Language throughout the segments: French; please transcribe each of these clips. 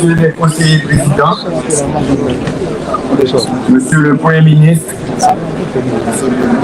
Messieurs les conseillers présidents, Monsieur le Premier ministre,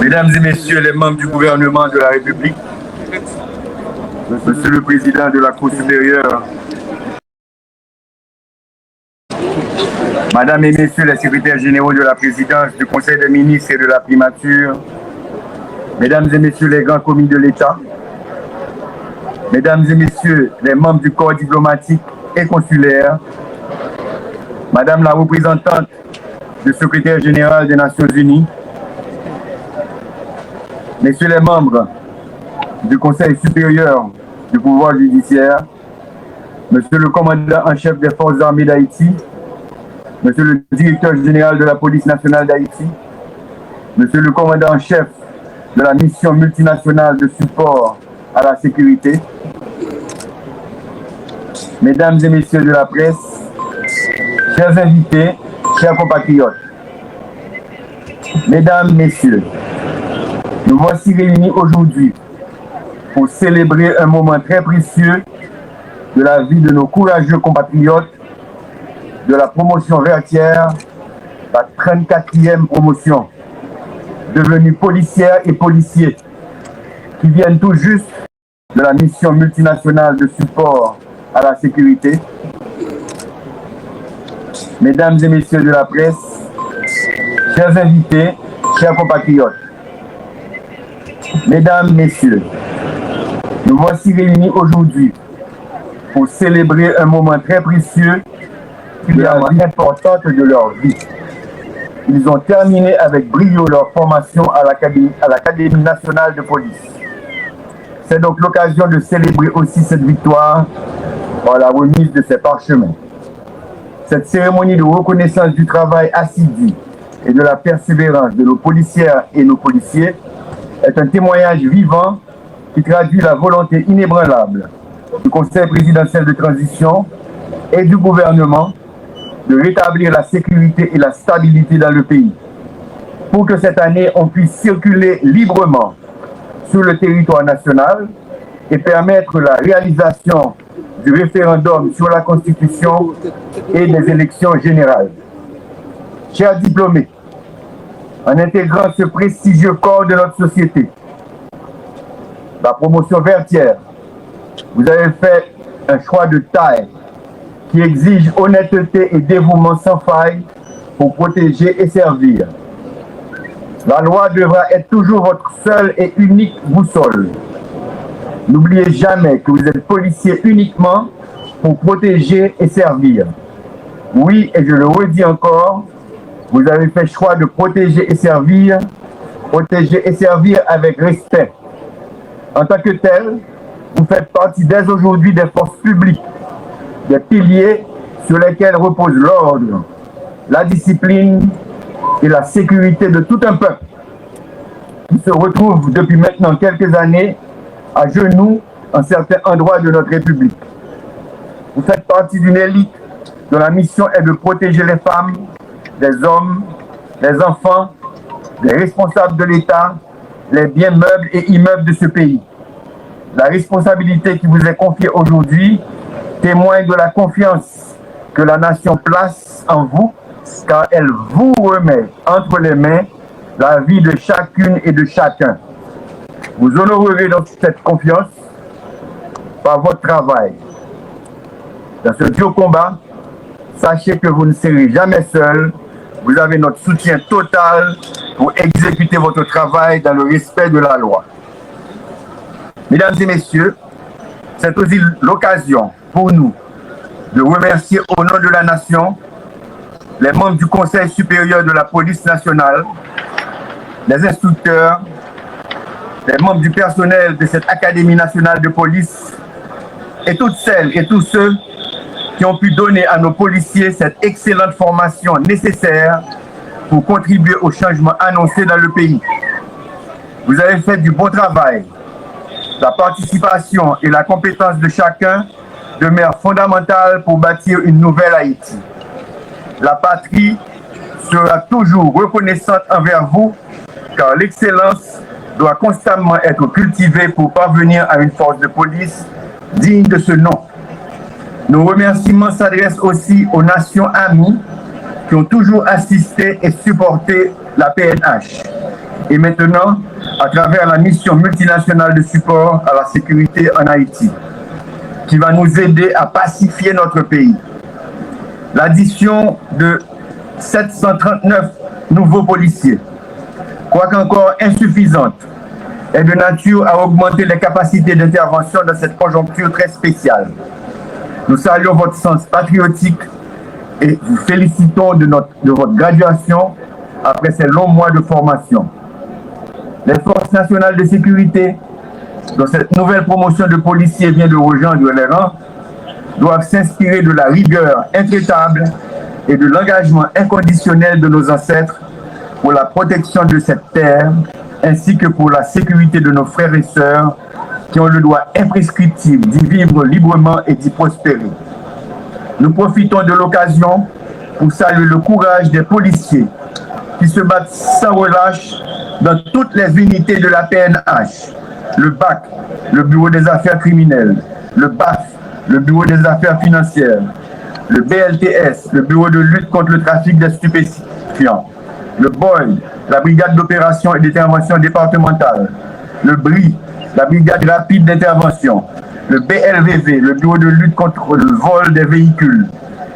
Mesdames et Messieurs les membres du gouvernement de la République, Monsieur le Président de la Cour supérieure, Madame et Messieurs les secrétaires généraux de la présidence, du Conseil des ministres et de la primature, Mesdames et Messieurs les grands commis de l'État, Mesdames et Messieurs les membres du corps diplomatique et consulaire, Madame la représentante du secrétaire général des Nations Unies, Messieurs les membres du Conseil supérieur du pouvoir judiciaire, Monsieur le commandant en chef des forces armées d'Haïti, Monsieur le directeur général de la police nationale d'Haïti, Monsieur le commandant en chef de la mission multinationale de support à la sécurité, Mesdames et Messieurs de la presse, chers invités, chers compatriotes, Mesdames, Messieurs, nous voici réunis aujourd'hui pour célébrer un moment très précieux de la vie de nos courageux compatriotes de la promotion vertière, la 34e promotion, devenus policières et policiers, qui viennent tout juste de la mission multinationale de support à la sécurité. Mesdames et Messieurs de la presse, chers invités, chers compatriotes, Mesdames, Messieurs, nous voici réunis aujourd'hui pour célébrer un moment très précieux de la vie importante de leur vie. Ils ont terminé avec brio leur formation à l'Académie nationale de police. C'est donc l'occasion de célébrer aussi cette victoire par la remise de ces parchemins. Cette cérémonie de reconnaissance du travail assidu et de la persévérance de nos policières et nos policiers est un témoignage vivant qui traduit la volonté inébranlable du Conseil présidentiel de transition et du gouvernement de rétablir la sécurité et la stabilité dans le pays, pour que cette année on puisse circuler librement sur le territoire national et permettre la réalisation du référendum sur la Constitution et des élections générales. Chers diplômés, en intégrant ce prestigieux corps de notre société, la promotion vertière, vous avez fait un choix de taille qui exige honnêteté et dévouement sans faille pour protéger et servir. La loi devra être toujours votre seule et unique boussole. N'oubliez jamais que vous êtes policier uniquement pour protéger et servir. Oui, et je le redis encore, vous avez fait le choix de protéger et servir avec respect. En tant que tel, vous faites partie dès aujourd'hui des forces publiques, des piliers sur lesquels repose l'ordre, la discipline et la sécurité de tout un peuple qui se retrouve depuis maintenant quelques années à genoux en certains endroits de notre République. Vous faites partie d'une élite dont la mission est de protéger les femmes, les hommes, les enfants, les responsables de l'État, les biens meubles et immeubles de ce pays. La responsabilité qui vous est confiée aujourd'hui témoigne de la confiance que la nation place en vous, car elle vous remet entre les mains la vie de chacune et de chacun. Vous honorerez donc cette confiance par votre travail. Dans ce dur combat, sachez que vous ne serez jamais seul. Vous avez notre soutien total pour exécuter votre travail dans le respect de la loi. Mesdames et messieurs, c'est aussi l'occasion pour nous de remercier au nom de la nation les membres du Conseil supérieur de la police nationale, les instructeurs, les membres du personnel de cette Académie nationale de police et toutes celles et tous ceux qui ont pu donner à nos policiers cette excellente formation nécessaire pour contribuer au changement annoncé dans le pays. Vous avez fait du bon travail. La participation et la compétence de chacun demeurent fondamentales pour bâtir une nouvelle Haïti. La patrie sera toujours reconnaissante envers vous, car l'excellence doit constamment être cultivée pour parvenir à une force de police digne de ce nom. Nos remerciements s'adressent aussi aux nations amies qui ont toujours assisté et supporté la PNH. Et maintenant, à travers la mission multinationale de support à la sécurité en Haïti, qui va nous aider à pacifier notre pays. L'addition de 739 nouveaux policiers, quoique encore insuffisante, est de nature à augmenter les capacités d'intervention dans cette conjoncture très spéciale. Nous saluons votre sens patriotique et vous félicitons de votre graduation après ces longs mois de formation. Les forces nationales de sécurité, dont cette nouvelle promotion de policiers vient de rejoindre les rangs, doivent s'inspirer de la rigueur intraitable et de l'engagement inconditionnel de nos ancêtres pour la protection de cette terre, ainsi que pour la sécurité de nos frères et sœurs qui ont le droit imprescriptible d'y vivre librement et d'y prospérer. Nous profitons de l'occasion pour saluer le courage des policiers qui se battent sans relâche dans toutes les unités de la PNH, le BAC, le Bureau des affaires criminelles, le BAF, le Bureau des affaires financières, le BLTS, le Bureau de lutte contre le trafic des stupéfiants, le BOI, la Brigade d'opération et d'intervention départementale, le BRI, la Brigade rapide d'intervention, le BLVV, le Bureau de lutte contre le vol des véhicules,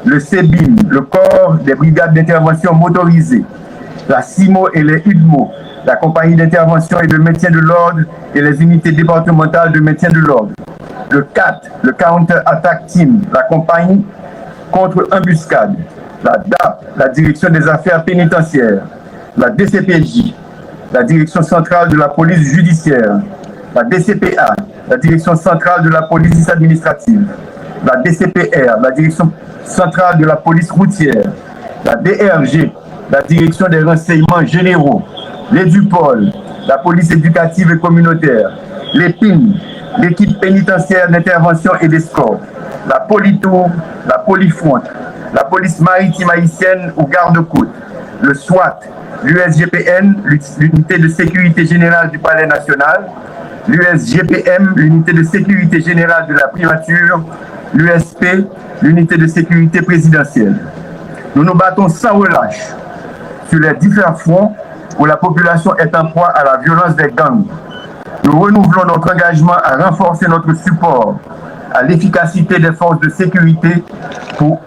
le CEBIM, le Corps des brigades d'intervention motorisées, la CIMO et les UDMO, la compagnie d'intervention et de maintien de l'ordre et les unités départementales de maintien de l'ordre, le CAT, le Counter Attack Team, la compagnie contre embuscade, la DAP, la Direction des affaires pénitentiaires, la DCPJ, la Direction centrale de la police judiciaire, la DCPA, la Direction centrale de la police administrative, la DCPR, la Direction centrale de la police routière, la DRG, la Direction des renseignements généraux, l'EDUPOL, la police éducative et communautaire, l'EPIN, l'équipe pénitentiaire d'intervention et d'escorte, la Politour, la Polifront, la police maritime haïtienne ou garde-côte, le SWAT, l'USGPN, l'unité de sécurité générale du Palais national, l'USGPM, l'unité de sécurité générale de la primature, l'USP, l'unité de sécurité présidentielle. Nous nous battons sans relâche sur les différents fronts où la population est en proie à la violence des gangs. Nous renouvelons notre engagement à renforcer notre support à l'efficacité des forces de sécurité pour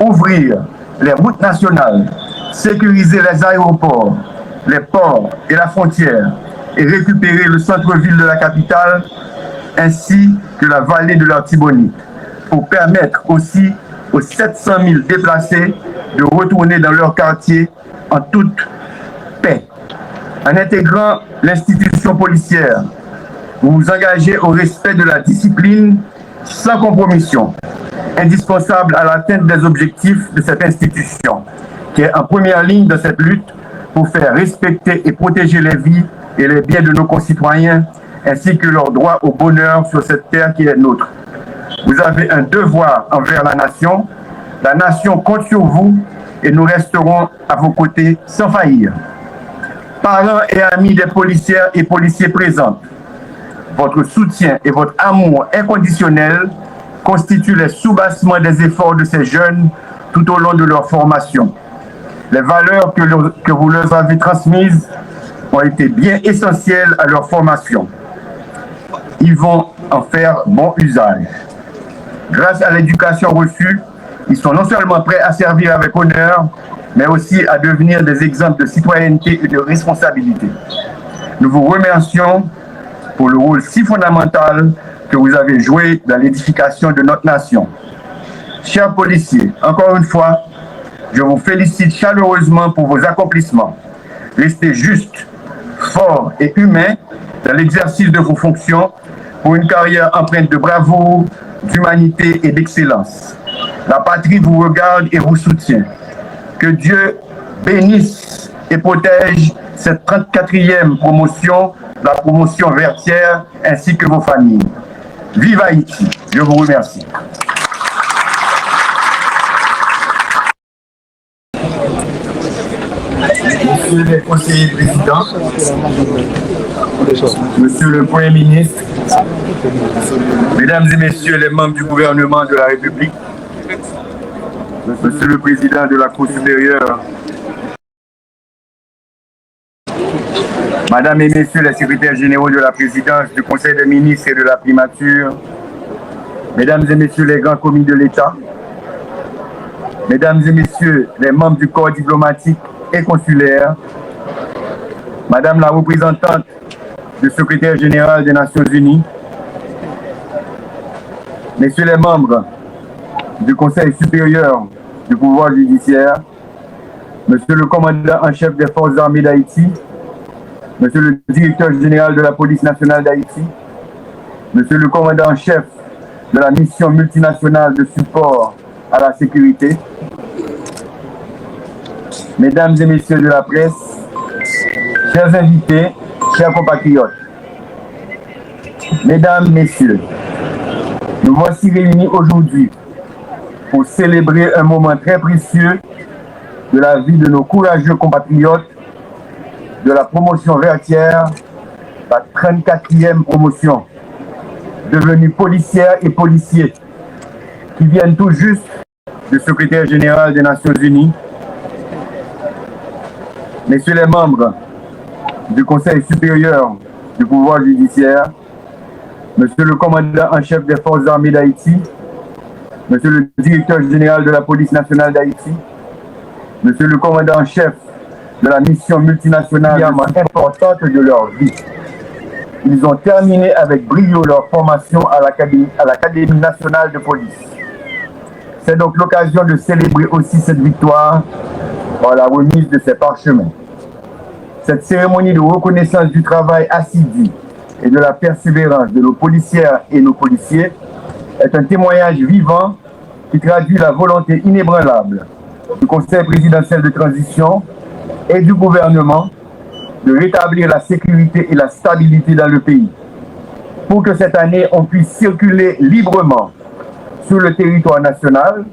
ouvrir les routes nationales, sécuriser les aéroports, les ports et la frontière et récupérer le centre-ville de la capitale ainsi que la vallée de l'Artibonite pour permettre aussi aux 700 000 déplacés de retourner dans leur quartier en toute paix. En intégrant l'institution policière, vous vous engagez au respect de la discipline sans compromission, indispensable à l'atteinte des objectifs de cette institution, qui est en première ligne de cette lutte pour faire respecter et protéger les vies et les biens de nos concitoyens, ainsi que leur droit au bonheur sur cette terre qui est nôtre. Vous avez un devoir envers la nation compte sur vous et nous resterons à vos côtés sans faillir. Parents et amis des policières et policiers présents, votre soutien et votre amour inconditionnel constituent les soubassements des efforts de ces jeunes tout au long de leur formation. Les valeurs que vous leur avez transmises ont été bien essentielles à leur formation. Ils vont en faire bon usage. Grâce à l'éducation reçue, ils sont non seulement prêts à servir avec honneur, mais aussi à devenir des exemples de citoyenneté et de responsabilité. Nous vous remercions pour le rôle si fondamental que vous avez joué dans l'édification de notre nation. Chers policiers, encore une fois, je vous félicite chaleureusement pour vos accomplissements. Restez justes, forts et humains dans l'exercice de vos fonctions pour une carrière empreinte de bravoure, d'humanité et d'excellence. La patrie vous regarde et vous soutient. Que Dieu bénisse et protège cette 34e promotion, la promotion vertière, ainsi que vos familles. Vive Haïti! Je vous remercie. Monsieur le conseiller président, Monsieur le Premier ministre, Mesdames et Messieurs les membres du gouvernement de la République, Monsieur le Président de la Cour supérieure, Madame et Messieurs les secrétaires généraux de la présidence, du Conseil des ministres et de la primature, Mesdames et Messieurs les grands commis de l'État, Mesdames et Messieurs les membres du corps diplomatique et consulaire, Madame la représentante du secrétaire général des Nations Unies, Messieurs les membres du Conseil supérieur du pouvoir judiciaire, Monsieur le commandant en chef des forces armées d'Haïti, Monsieur le directeur général de la police nationale d'Haïti, Monsieur le commandant en chef de la mission multinationale de support à la sécurité, Mesdames et Messieurs de la presse, chers invités, chers compatriotes, Mesdames, Messieurs, nous voici réunis aujourd'hui pour célébrer un moment très précieux de la vie de nos courageux compatriotes de la promotion vertière, la 34e promotion, devenus policières et policiers, qui viennent tout juste du secrétaire général des Nations Unies, Messieurs les membres du Conseil supérieur du pouvoir judiciaire, Monsieur le commandant en chef des forces armées d'Haïti, Monsieur le directeur général de la police nationale d'Haïti, Monsieur le commandant en chef de la mission multinationale importante de leur vie. Ils ont terminé avec brio leur formation à l'Académie nationale de police. C'est donc l'occasion de célébrer aussi cette victoire par la remise de ces parchemins. Cette cérémonie de reconnaissance du travail assidu et de la persévérance de nos policières et nos policiers est un témoignage vivant qui traduit la volonté inébranlable du Conseil présidentiel de transition et du gouvernement de rétablir la sécurité et la stabilité dans le pays, pour que cette année on puisse circuler librement sur le territoire national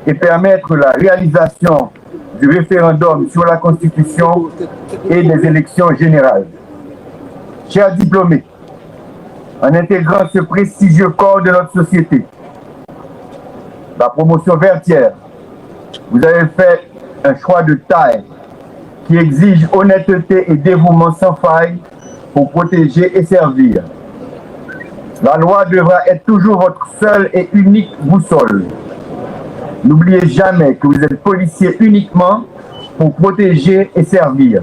et permettre la réalisation du référendum sur la Constitution et des élections générales. Chers diplômés, en intégrant ce prestigieux corps de notre société, la promotion vertière, vous avez fait un choix de taille qui exige honnêteté et dévouement sans faille pour protéger et servir. La loi devra être toujours votre seule et unique boussole. N'oubliez jamais que vous êtes policier uniquement pour protéger et servir.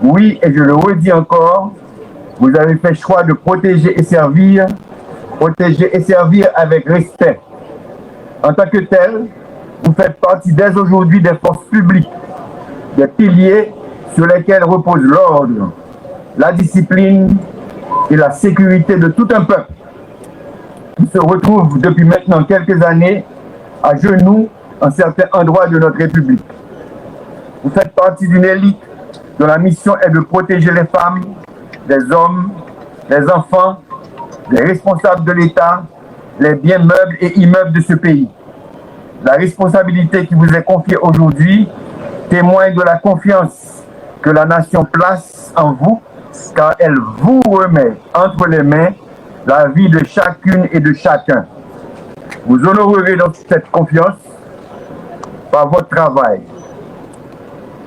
Oui, et je le redis encore, vous avez fait le choix de protéger et servir avec respect. En tant que tel, vous faites partie dès aujourd'hui des forces publiques, des piliers sur lesquels repose l'ordre, la discipline et la sécurité de tout un peuple qui se retrouve depuis maintenant quelques années à genoux en certains endroits de notre République. Vous faites partie d'une élite dont la mission est de protéger les femmes, les hommes, les enfants, les responsables de l'État, les biens meubles et immeubles de ce pays. La responsabilité qui vous est confiée aujourd'hui témoigne de la confiance que la nation place en vous, car elle vous remet entre les mains la vie de chacune et de chacun. Vous honorerez donc cette confiance par votre travail.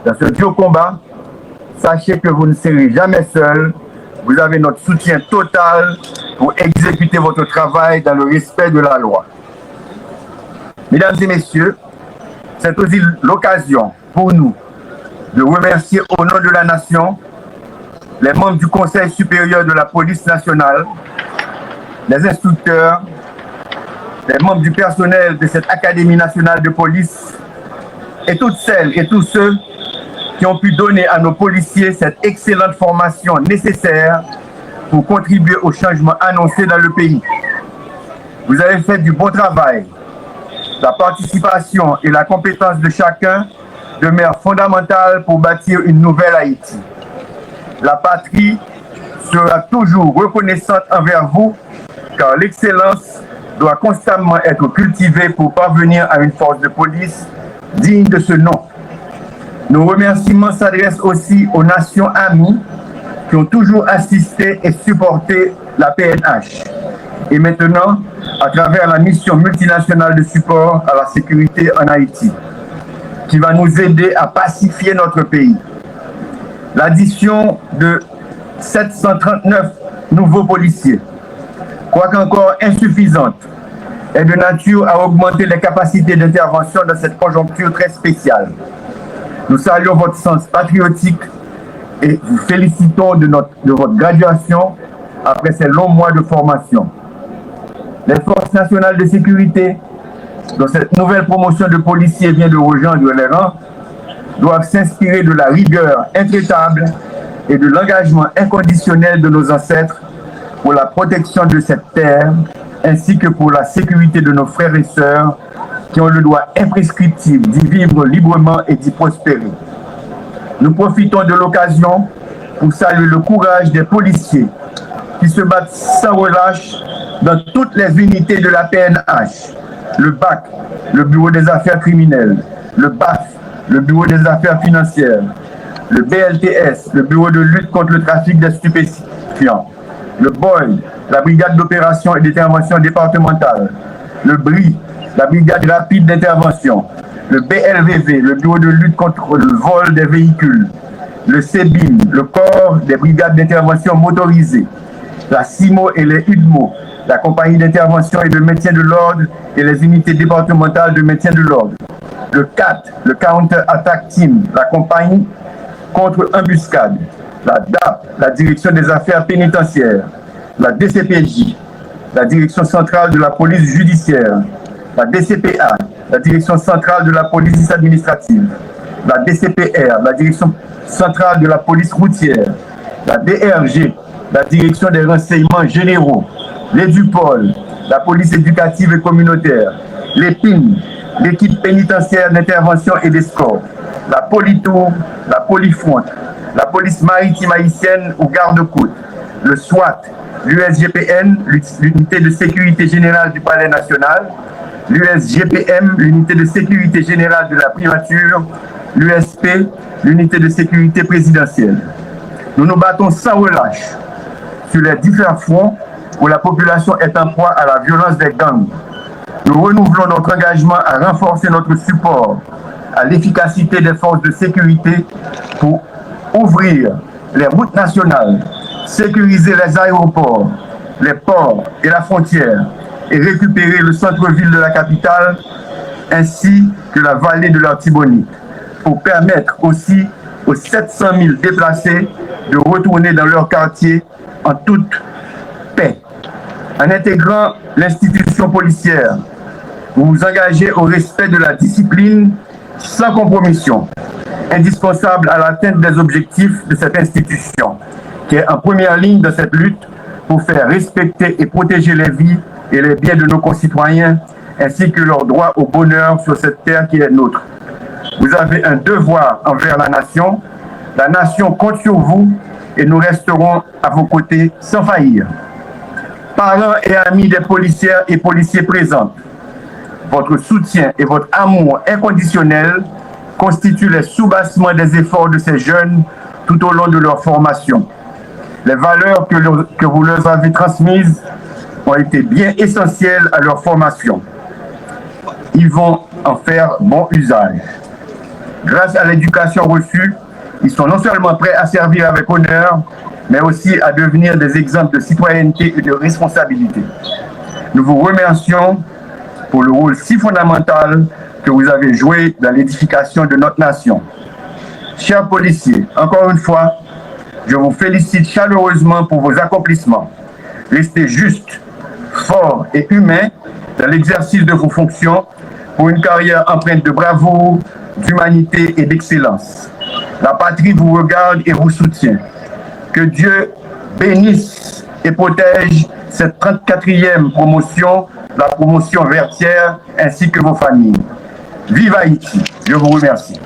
Dans ce dur combat, sachez que vous ne serez jamais seul. Vous avez notre soutien total pour exécuter votre travail dans le respect de la loi. Mesdames et messieurs, c'est aussi l'occasion pour nous de remercier au nom de la nation les membres du Conseil supérieur de la police nationale, les instructeurs, les membres du personnel de cette Académie nationale de police et toutes celles et tous ceux qui ont pu donner à nos policiers cette excellente formation nécessaire pour contribuer au changement annoncé dans le pays. Vous avez fait du bon travail. La participation et la compétence de chacun demeurent fondamentales pour bâtir une nouvelle Haïti. La patrie sera toujours reconnaissante envers vous, car l'excellence doit constamment être cultivée pour parvenir à une force de police digne de ce nom. Nos remerciements s'adressent aussi aux nations amies qui ont toujours assisté et supporté la PNH et maintenant à travers la mission multinationale de support à la sécurité en Haïti, qui va nous aider à pacifier notre pays. L'addition de 739 nouveaux policiers, quoique encore insuffisante, est de nature à augmenter les capacités d'intervention dans cette conjoncture très spéciale. Nous saluons votre sens patriotique et vous félicitons de votre graduation après ces longs mois de formation. Les forces nationales de sécurité, dont cette nouvelle promotion de policiers vient de rejoindre les rangs, doivent s'inspirer de la rigueur intraitable et de l'engagement inconditionnel de nos ancêtres pour la protection de cette terre, ainsi que pour la sécurité de nos frères et sœurs qui ont le droit imprescriptible d'y vivre librement et d'y prospérer. Nous profitons de l'occasion pour saluer le courage des policiers qui se battent sans relâche dans toutes les unités de la PNH, le BAC, le Bureau des affaires criminelles, le BAF, le Bureau des affaires financières, le BLTS, le Bureau de lutte contre le trafic des stupéfiants, le BOI, la Brigade d'opération et d'intervention départementale, le BRI, la Brigade rapide d'intervention, le BLVV, le Bureau de lutte contre le vol des véhicules, le CEBIM, le Corps des brigades d'intervention motorisées, la CIMO et les UDMO, la Compagnie d'intervention et de maintien de l'ordre et les unités départementales de maintien de l'ordre, le CAT, le Counter Attack Team, la Compagnie contre embuscade, la DAP, la Direction des affaires pénitentiaires, la DCPJ, la Direction centrale de la police judiciaire, la DCPA, la Direction centrale de la police administrative, la DCPR, la Direction centrale de la police routière, la DRG, la Direction des renseignements généraux, l'EDUPOL, la police éducative et communautaire, l'EPIN, l'équipe pénitentiaire d'intervention et d'escorte, la Politour, la Polifront, la police maritime haïtienne ou garde-côte, le SWAT, l'USGPN, l'unité de sécurité générale du Palais national, l'USGPM, l'unité de sécurité générale de la primature, l'USP, l'unité de sécurité présidentielle. Nous nous battons sans relâche sur les différents fronts où la population est en proie à la violence des gangs. Nous renouvelons notre engagement à renforcer notre support à l'efficacité des forces de sécurité pour ouvrir les routes nationales, sécuriser les aéroports, les ports et la frontière et récupérer le centre-ville de la capitale ainsi que la vallée de l'Artibonite pour permettre aussi aux 700 000 déplacés de retourner dans leur quartier en toute paix. En intégrant l'institution policière, vous vous engagez au respect de la discipline sans compromission, indispensable à l'atteinte des objectifs de cette institution, qui est en première ligne de cette lutte pour faire respecter et protéger les vies et les biens de nos concitoyens, ainsi que leur droit au bonheur sur cette terre qui est nôtre. Vous avez un devoir envers la nation compte sur vous et nous resterons à vos côtés sans faillir. Parents et amis des policières et policiers présents, votre soutien et votre amour inconditionnel constituent les soubassements des efforts de ces jeunes tout au long de leur formation. Les valeurs que vous leur avez transmises ont été bien essentielles à leur formation. Ils vont en faire bon usage. Grâce à l'éducation reçue, ils sont non seulement prêts à servir avec honneur, mais aussi à devenir des exemples de citoyenneté et de responsabilité. Nous vous remercions pour le rôle si fondamental que vous avez joué dans l'édification de notre nation. Chers policiers, encore une fois, je vous félicite chaleureusement pour vos accomplissements. Restez justes, forts et humains dans l'exercice de vos fonctions pour une carrière empreinte de bravoure, d'humanité et d'excellence. La patrie vous regarde et vous soutient. Que Dieu bénisse et protège cette 34e promotion, la promotion vertière, ainsi que vos familles. Vive Haïti! Je vous remercie.